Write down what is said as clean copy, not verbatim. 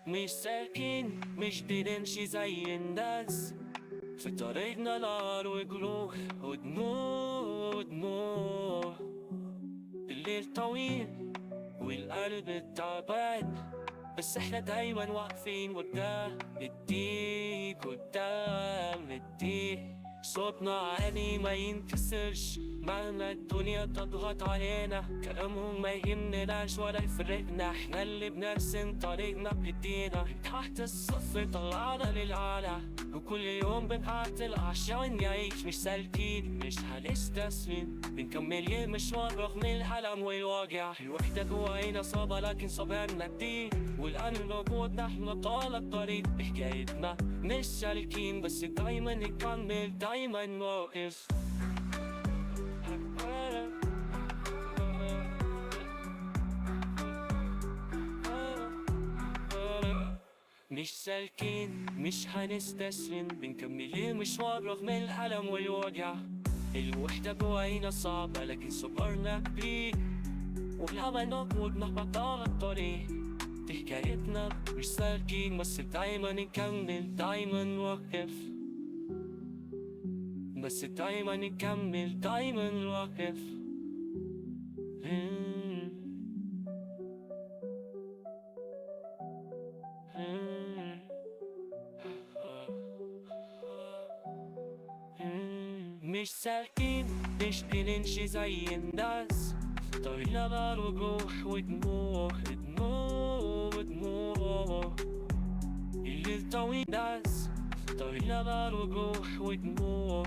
مش ساكن مش بنمشي زي الناس، في طريقنا نار وجروح ودموع دموع. الليل طويل والقلب تعبان، بس احنا دايما واقفين قدام الديك، قدام الديك. صوتنا عالي ما ينكسرش مهما الدنيا تضغط علينا، كلامهم ما يهمناش ولا يفرقنا، احنا اللي بنرسم طريقنا بايدينا. تحت الصفر طلعنا للعلا، وكل يوم بنقاتل عشان نعيش، مش سالكين مش هنستسلم، بنكمل المشوار رغم الألم والوجع. الوحدة جوانا صعبة لكن صبرنا كتير، والآن موجود نحن طال الطريق. حكايتنا مش سالكين بس دايما نكمل، دايما نوقف. مش سالكين مش هنستسلم، بنكمل المشوار رغم الألم والوجع. الوحدة جوانا صعبة لكن صبرنا كبير، والهوى نقود نحن طال الطريق. دي حكايتنا مش سالكين بس دايما نكمل، دايما نوقف. بس دايما نكمل، دايما نوقف. مش سالكين مش بنمشي زي الناس، طريقنا نار وجروح ودموع دموع دموع. الليل طويل ناس، طريقنا نار وجروح ودموع.